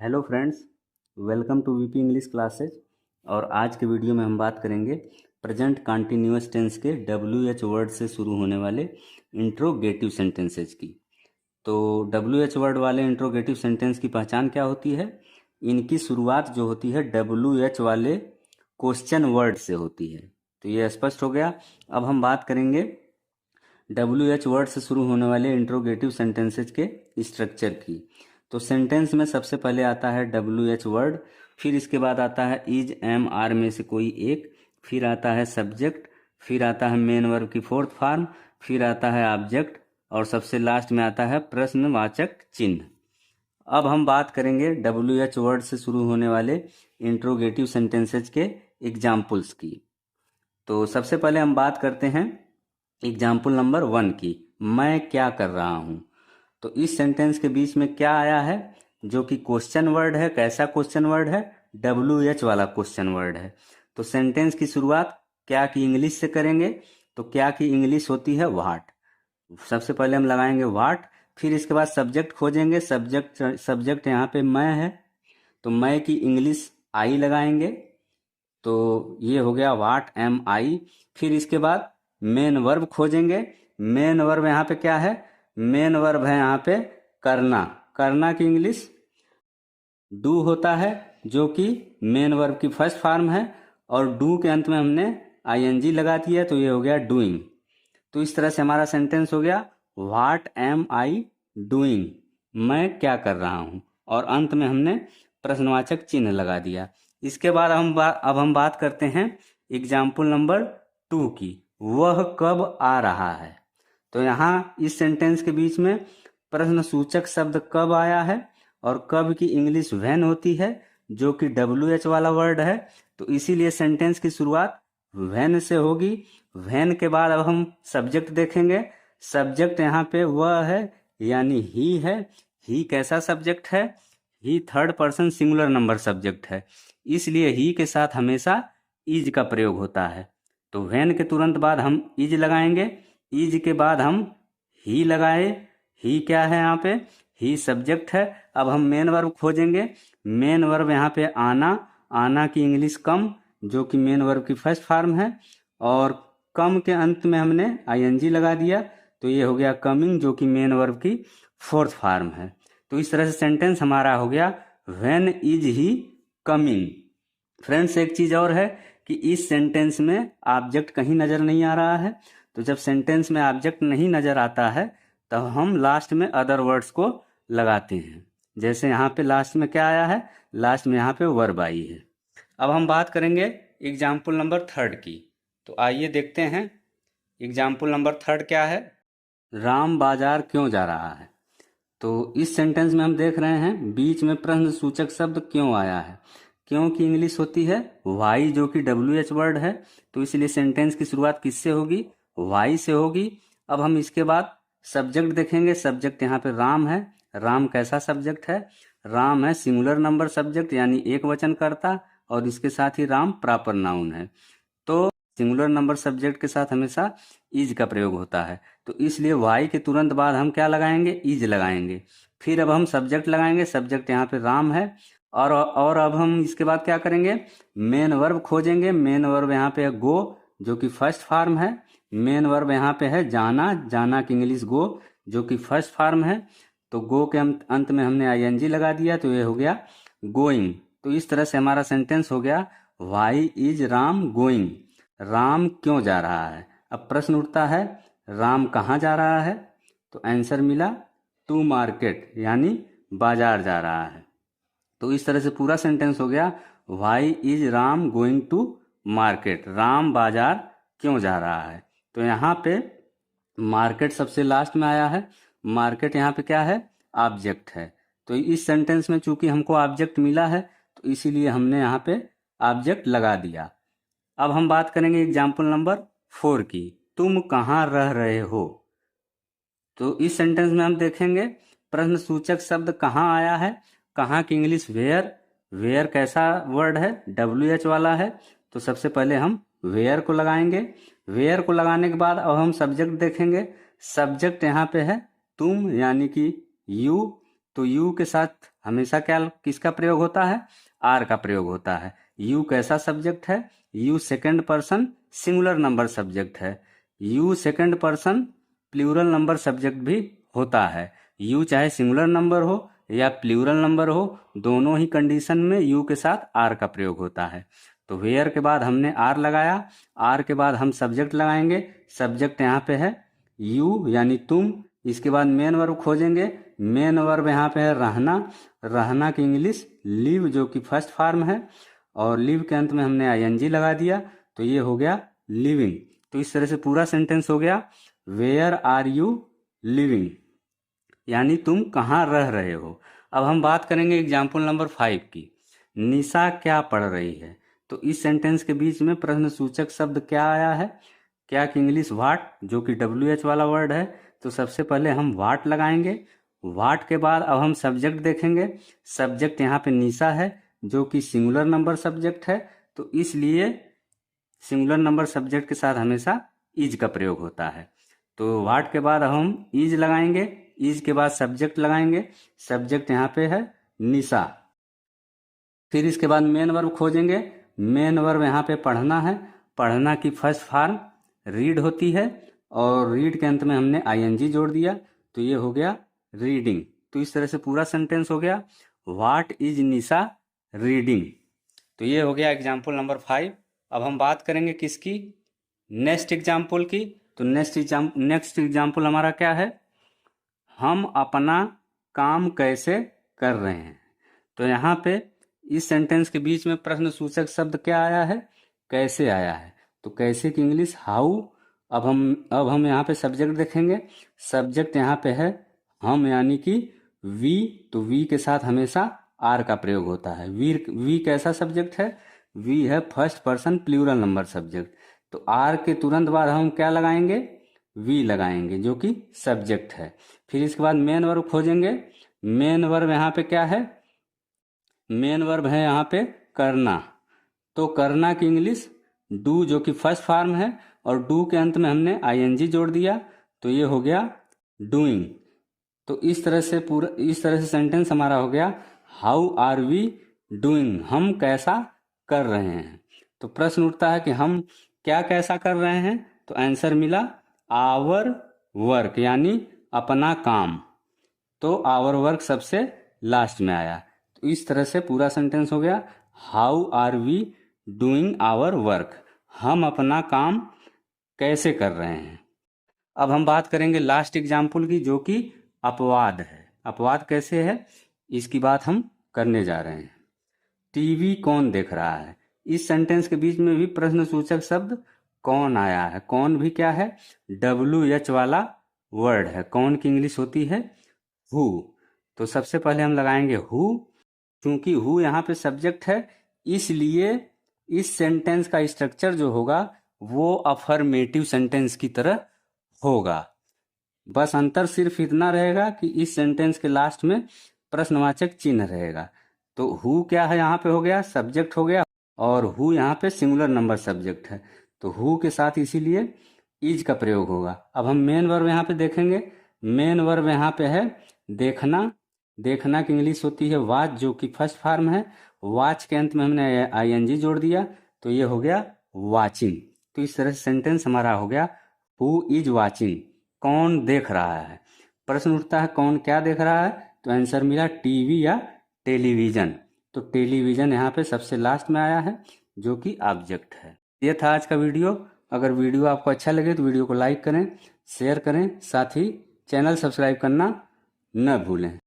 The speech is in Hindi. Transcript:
Hello friends, welcome to VP English classes. और आज के वीडियो में हम बात करेंगे प्रेजेंट कंटिन्यूअस टेंस के WH वर्ड से शुरू होने वाले इंट्रोगेटिव सेंटेंसेज की। तो WH वर्ड वाले इंट्रोगेटिव सेंटेंस की पहचान क्या होती है? इनकी शुरुआत जो होती है WH वाले क्वेश्चन वर्ड से होती है। तो ये स्पष्ट हो गया। अब हम बात करेंगे WH वर्ड से शुरू होने वाले इंट्रोगेटिव सेंटेंसेज के स्ट्रक्चर की। तो सेंटेंस में सबसे पहले आता है WH वर्ड, फिर इसके बाद आता है इज, एम, आर में से कोई एक, फिर आता है सब्जेक्ट, फिर आता है मेन वर्ब की फोर्थ फॉर्म, फिर आता है ऑब्जेक्ट और सबसे लास्ट में आता है प्रश्नवाचक चिन्ह। अब हम बात करेंगे WH वर्ड से शुरू होने वाले इंट्रोगेटिव सेंटेंसेज के एग्जाम्पल्स की। तो सबसे पहले हम बात करते हैं एग्जाम्पल नंबर 1 की, मैं क्या कर रहा हूँ। तो इस सेंटेंस के बीच में क्या आया है जो कि क्वेश्चन वर्ड है। कैसा क्वेश्चन वर्ड है? WH वाला क्वेश्चन वर्ड है। तो सेंटेंस की शुरुआत क्या की इंग्लिश से करेंगे। तो क्या की इंग्लिश होती है व्हाट। सबसे पहले हम लगाएंगे व्हाट, फिर इसके बाद सब्जेक्ट खोजेंगे। सब्जेक्ट यहाँ पे मैं है, तो मैं की इंग्लिश आई लगाएंगे। तो ये हो गया व्हाट एम आई। फिर इसके बाद मेन वर्ब खोजेंगे। मेन वर्ब यहाँ पे क्या है? मेन वर्ब है यहाँ पे करना। करना की इंग्लिश डू होता है, जो कि मेन वर्ब की फर्स्ट फॉर्म है, और डू के अंत में हमने ING लगा दिया, तो ये हो गया डूइंग। तो इस तरह से हमारा सेंटेंस हो गया व्हाट एम आई डूइंग, मैं क्या कर रहा हूँ, और अंत में हमने प्रश्नवाचक चिन्ह लगा दिया। इसके बाद अब हम बात करते हैं एग्जाम्पल नंबर 2 की, वह कब आ रहा है। तो यहाँ इस सेंटेंस के बीच में प्रश्न सूचक शब्द कब आया है, और कब की इंग्लिश व्हेन होती है, जो कि WH वाला वर्ड है। तो इसीलिए सेंटेंस की शुरुआत व्हेन से होगी। व्हेन के बाद अब हम सब्जेक्ट देखेंगे। सब्जेक्ट यहाँ पे वह है, यानी ही है। ही कैसा सब्जेक्ट है? He third person singular number subject है, इसलिए ही के साथ हमेशा इज का प्रयोग होता है। तो व्हेन के तुरंत बाद हम इज लगाएंगे। इज के बाद हम ही लगाए। ही क्या है यहाँ पे? ही सब्जेक्ट है। अब हम मेन वर्ब खोजेंगे। मेन वर्ब यहाँ पे आना। आना की इंग्लिश कम, जो कि मेन वर्ब की फर्स्ट फॉर्म है, और कम के अंत में हमने ING लगा दिया, तो ये हो गया कमिंग, जो कि मेन वर्ब की फोर्थ फॉर्म है। तो इस तरह से सेंटेंस हमारा हो गया when is he coming. Friends, एक चीज और है कि इस सेंटेंस में ऑब्जेक्ट कहीं नजर नहीं आ रहा है। तो जब सेंटेंस में ऑब्जेक्ट नहीं नजर आता है, तब हम लास्ट में अदर वर्ड्स को लगाते हैं। जैसे यहाँ पे लास्ट में क्या आया है? लास्ट में यहाँ पे वर्ब आई है। अब हम बात करेंगे एग्जाम्पल नंबर 3 की। तो आइए देखते हैं एग्जाम्पल नंबर 3 क्या है। राम बाजार क्यों जा रहा है। तो इस सेंटेंस में हम देख रहे हैं बीच में प्रश्न सूचक शब्द क्यों आया है। क्यों की इंग्लिश होती है वाई, जो कि WH वर्ड है। तो इसलिए सेंटेंस की शुरुआत किससे होगी? वाई से होगी। अब हम इसके बाद सब्जेक्ट देखेंगे। सब्जेक्ट यहाँ पे राम है। राम कैसा सब्जेक्ट है? राम है सिंगुलर नंबर सब्जेक्ट, यानी एक वचन करता, और इसके साथ ही राम प्रॉपर नाउन है। तो सिंगुलर नंबर सब्जेक्ट के साथ हमेशा इज का प्रयोग होता है। तो इसलिए वाई के तुरंत बाद हम क्या लगाएंगे? इज लगाएंगे। फिर अब हम सब्जेक्ट लगाएंगे। सब्जेक्ट यहाँ पे राम है, और अब हम इसके बाद क्या करेंगे? मेन वर्ब खोजेंगे। मेन वर्ब यहाँ पे है गो, जो कि फर्स्ट फॉर्म है। मेन वर्ब यहाँ पे है जाना। जाना की इंग्लिश गो, जो कि फर्स्ट फॉर्म है। तो गो के अंत में हमने ING लगा दिया, तो ये हो गया गोइंग। तो इस तरह से हमारा सेंटेंस हो गया why is Ram going, Ram क्यों जा रहा है। अब प्रश्न उठता है राम कहाँ जा रहा है। तो आंसर मिला टू मार्केट, यानी बाजार जा रहा है। तो इस तरह से पूरा सेंटेंस हो गया why is Ram going to market, Ram बाजार क्यों जा रहा है। तो यहाँ पे मार्केट सबसे लास्ट में आया है। मार्केट यहाँ पे क्या है? ऑब्जेक्ट है। तो इस सेंटेंस में चूंकि हमको ऑब्जेक्ट मिला है, तो इसीलिए हमने यहाँ पे ऑब्जेक्ट लगा दिया। अब हम बात करेंगे एग्जाम्पल नंबर 4 की, तुम कहाँ रह रहे हो। तो इस सेंटेंस में हम देखेंगे प्रश्न सूचक शब्द कहाँ आया है। कहाँ की इंग्लिश वेयर। वेयर कैसा वर्ड है? WH वाला है। तो सबसे पहले हम वेयर को लगाएंगे। वेयर को लगाने के बाद अब हम सब्जेक्ट देखेंगे। सब्जेक्ट यहाँ पे है तुम, यानी कि यू। तो यू के साथ हमेशा क्या किसका प्रयोग होता है, आर का प्रयोग होता है। यू कैसा सब्जेक्ट है, you second person singular number subject है। You second person plural number subject भी होता है। यू चाहे सिंगुलर नंबर हो या प्लूरल नंबर हो, दोनों ही कंडीशन में यू के साथ आर का प्रयोग होता है। तो वेयर के बाद हमने आर लगाया, आर के बाद हम सब्जेक्ट लगाएंगे। सब्जेक्ट यहाँ पे है यू यानी तुम। इसके बाद मेन वर्ब खोजेंगे। मेन वर्ब यहाँ पे है रहना। रहना की इंग्लिश लिव, जो कि फर्स्ट फॉर्म है, और लिव के अंत में हमने आईएनजी लगा दिया, तो ये हो गया लिविंग। तो इस तरह से पूरा सेंटेंस हो गया, वेयर आर यू लिविंग, यानी तुम कहाँ रह रहे हो। अब हम बात करेंगे एग्जाम्पल नंबर 5 की। निशा क्या पढ़ रही है। तो इस सेंटेंस के बीच में प्रश्न सूचक शब्द क्या आया है, क्या की इंग्लिश वाट, जो कि WH वाला वर्ड है। तो सबसे पहले हम वाट लगाएंगे। वाट के बाद अब हम सब्जेक्ट देखेंगे। सब्जेक्ट यहाँ पे निशा है, जो कि सिंगुलर नंबर सब्जेक्ट है, तो इसलिए सिंगुलर नंबर सब्जेक्ट के साथ हमेशा इज का प्रयोग होता है। तो वाट के बाद हम इज लगाएंगे। इज के बाद सब्जेक्ट लगाएंगे। सब्जेक्ट यहाँ पे है निशा। फिर इसके बाद मेन वर्ब खोजेंगे। मेन वर्ब यहाँ पे पढ़ना है। पढ़ना की फर्स्ट फॉर्म रीड होती है, और रीड के अंत में हमने आईएनजी जोड़ दिया, तो ये हो गया रीडिंग। तो इस तरह से पूरा सेंटेंस हो गया, व्हाट इज निशा रीडिंग। तो ये हो गया एग्जाम्पल नंबर 5। अब हम बात करेंगे किसकी, नेक्स्ट एग्जाम्पल की। तो नेक्स्ट एग्जाम्पल हमारा क्या है, हम अपना काम कैसे कर रहे हैं। तो यहाँ पे इस सेंटेंस के बीच में प्रश्न सूचक शब्द क्या आया है, कैसे आया है। तो कैसे की इंग्लिश हाउ। अब हम यहाँ पे सब्जेक्ट देखेंगे। सब्जेक्ट यहाँ पे है हम यानी कि वी, तो वी के साथ हमेशा आर का प्रयोग होता है। वी कैसा सब्जेक्ट है, वी है first person plural number subject. तो आर के तुरंत बाद हम क्या लगाएंगे, वी लगाएंगे, जो कि सब्जेक्ट है। फिर इसके बाद मेन वर्ब खोजेंगे। मेन वर्ब यहाँ पे क्या है, मेन वर्ब है यहाँ पे करना। तो करना की इंग्लिश डू, जो कि फर्स्ट फॉर्म है, और डू के अंत में हमने आईएनजी जोड़ दिया, तो ये हो गया डूइंग। तो इस तरह से सेंटेंस हमारा हो गया, हाउ आर वी डूइंग, हम कैसा कर रहे हैं। तो प्रश्न उठता है कि हम क्या कैसा कर रहे हैं। तो आंसर मिला आवर वर्क, यानी अपना काम। तो आवर वर्क सबसे लास्ट में आया। तो इस तरह से पूरा सेंटेंस हो गया, how are we doing our work, हम अपना काम कैसे कर रहे हैं। अब हम बात करेंगे लास्ट एग्जाम्पल की, जो कि अपवाद है। अपवाद कैसे है, इसकी बात हम करने जा रहे हैं। टीवी कौन देख रहा है। इस सेंटेंस के बीच में भी प्रश्न सूचक शब्द कौन आया है। कौन भी क्या है, WH वाला वर्ड है। कौन की इंग्लिश होती है हु। तो सबसे पहले हम लगाएंगे हु। क्योंकि हु यहाँ पे सब्जेक्ट है, इसलिए इस सेंटेंस का स्ट्रक्चर जो होगा वो अफर्मेटिव सेंटेंस की तरह होगा। बस अंतर सिर्फ इतना रहेगा कि इस सेंटेंस के लास्ट में प्रश्नवाचक चिन्ह रहेगा। तो हु क्या है, यहाँ पे हो गया सब्जेक्ट हो गया, और हु यहाँ पे सिंगुलर नंबर सब्जेक्ट है। तो हु के साथ इसीलिए इज का प्रयोग होगा। अब हम मेन वर्ब यहाँ पे देखेंगे। मेन वर्ब यहाँ पे है देखना। देखना की इंग्लिश होती है वॉच, जो कि फर्स्ट फॉर्म है। वॉच के अंत में हमने आईएनजी जोड़ दिया, तो ये हो गया वाचिंग। तो इस तरह से सेंटेंस हमारा हो गया, हु इज वाचिंग, कौन देख रहा है। प्रश्न उठता है कौन क्या देख रहा है, तो आंसर मिला टीवी या टेलीविजन। तो टेलीविजन यहाँ पे सबसे लास्ट में आया है, जो कि ऑब्जेक्ट है। ये था आज का वीडियो। अगर वीडियो आपको अच्छा लगे तो वीडियो को लाइक करें, शेयर करें, साथ ही चैनल सब्सक्राइब करना न भूलें।